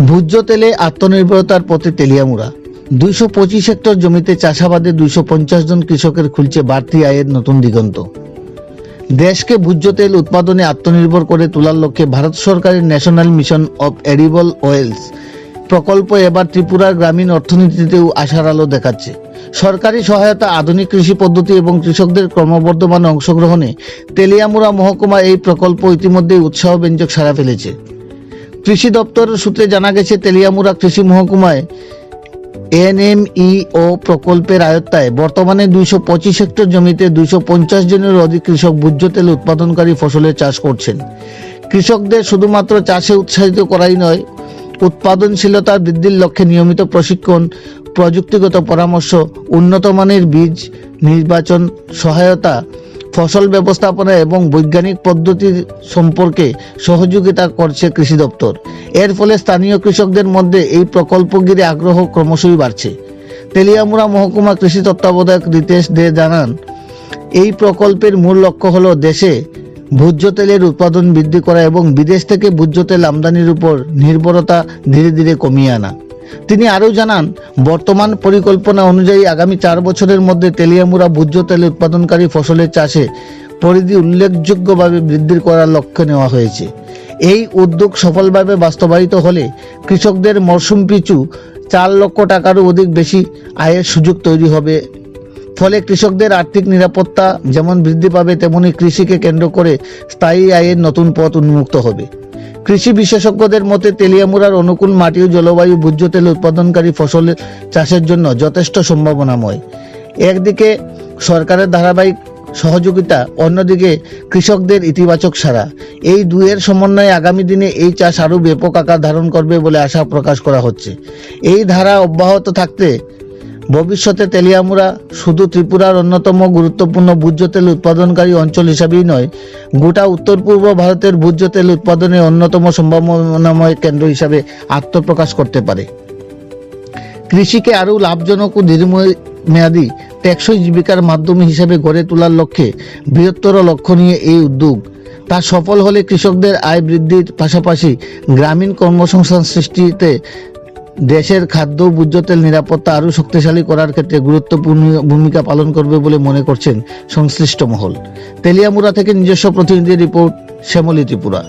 ভোজ্য তেলে আত্মনির্ভরতার পথে তেলিয়ামুড়া। 225 হেক্টর জমিতে চাষাবাদে 250 জন কৃষকের খুলছে বাড়তি আয়ের নতুন দিগন্ত। দেশকে ভোজ্য তেল উৎপাদনে আত্মনির্ভর করে তোলার লক্ষ্যে ভারত সরকারের national mission of edible oils প্রকল্প এবার ত্রিপুরার গ্রামীণ অর্থনীতিতেও আশার আলো দেখাচ্ছে। সরকারি সহায়তা, আধুনিক কৃষি পদ্ধতি এবং কৃষকদের ক্রমবর্ধমান অংশগ্রহণে তেলিয়ামুড়া মহকুমা এই প্রকল্প ইতিমধ্যেই উৎসাহব্যঞ্জক সাড়া ফেলেছে। কৃষি দপ্তরের সূত্রে জানা গেছে, তেলিয়ামুড়া কৃষি মহকুমায় এনএমইও প্রকল্পের আয়ত্তায় বর্তমানে 225 হেক্টর জমিতে 250 জনের অধিক কৃষক ভোজ্য তেল উৎপাদনকারী ফসলের চাষ করছেন। কৃষকদের শুধুমাত্র চাষে উৎসাহিত করাই নয়, উৎপাদনশীলতা বৃদ্ধির লক্ষ্যে নিয়মিত প্রশিক্ষণ, প্রযুক্তিগত পরামর্শ, উন্নত মানের বীজ নির্বাচন, সহায়তা, ফসল ব্যবস্থাপনা এবং বৈজ্ঞানিক পদ্ধতির সম্পর্কে সহযোগিতা করছে কৃষি দপ্তর। এর ফলে স্থানীয় কৃষকদের মধ্যে এই প্রকল্প ঘিরে আগ্রহ ক্রমশই বাড়ছে। তেলিয়ামুড়া মহকুমা কৃষি তত্ত্বাবধায়ক রিতেশ দে জানান, এই প্রকল্পের মূল লক্ষ্য হল দেশে ভোজ্য তেলের উৎপাদন বৃদ্ধি করা এবং বিদেশ থেকে ভোজ্য তেল আমদানির উপর নির্ভরতা ধীরে ধীরে কমিয়ে আনা। তিনি আরও জানান, বর্তমান পরিকল্পনা অনুযায়ী আগামী 4 বছরের মধ্যে তেলিয়ামুড়া ভোজ্য তেল উৎপাদনকারী ফসলের চাষে পরিধি উল্লেখযোগ্যভাবে বৃদ্ধি করার লক্ষ্য নেওয়া হয়েছে। এই উদ্যোগ সফলভাবে বাস্তবায়িত হলে কৃষকদের মরশুম পিছু 4 লক্ষ টাকারও অধিক বেশি আয়ের সুযোগ তৈরি হবে। ফলে কৃষকদের আর্থিক নিরাপত্তা যেমন বৃদ্ধি পাবে, তেমনি কৃষিকে কেন্দ্র করে স্থায়ী আয়ের নতুন পথ উন্মুক্ত হবে। কৃষি বিশেষজ্ঞদের মতে, তেলিয়ামুড়ার অনুকূল মাটি ও জলবায়ু ভোজ্য তেল উৎপাদনকারী ফসলের চাষের জন্য যথেষ্ট সম্ভাবনাময়। একদিকে সরকারের ধারাবাহিক সহযোগিতা, অন্যদিকে কৃষকদের ইতিবাচক সাড়া, এই দুয়ের সমন্বয়ে আগামী দিনে এই চাষ আরও ব্যাপক আকার ধারণ করবে বলে আশা প্রকাশ করা হচ্ছে। এই ধারা অব্যাহত থাকতে ভবিষ্যতে তেলিয়ামুড়া শুধু ত্রিপুরার অন্যতম গুরুত্বপূর্ণ ভোজ্য তেল উৎপাদনকারী অঞ্চল হিসাবেই নয়, গোটা উত্তর পূর্ব ভারতের ভোজ্য তেল উৎপাদনের অন্যতম সম্ভাবনাময় কেন্দ্র হিসাবে আত্মপ্রকাশ করতে পারে। কৃষিকে আরও লাভজনক ও দীর্ঘমেয়াদী টেকসই জীবিকার মাধ্যম হিসাবে গড়ে তোলার লক্ষ্যে বৃহত্তর লক্ষ্য নিয়ে এই উদ্যোগ। তা সফল হলে কৃষকদের আয় বৃদ্ধির পাশাপাশি গ্রামীণ কর্মসংস্থান সৃষ্টিতে দেশের খাদ্য ও ভোজ্য তেল নিরাপত্তা আরও শক্তিশালী করার ক্ষেত্রে গুরুত্বপূর্ণ ভূমিকা পালন করবে বলে মনে করছেন সংশ্লিষ্ট মহল। তেলিয়ামুড়া থেকে নিজস্ব প্রতিনিধি রিপোর্ট, শ্যামলী ত্রিপুরা।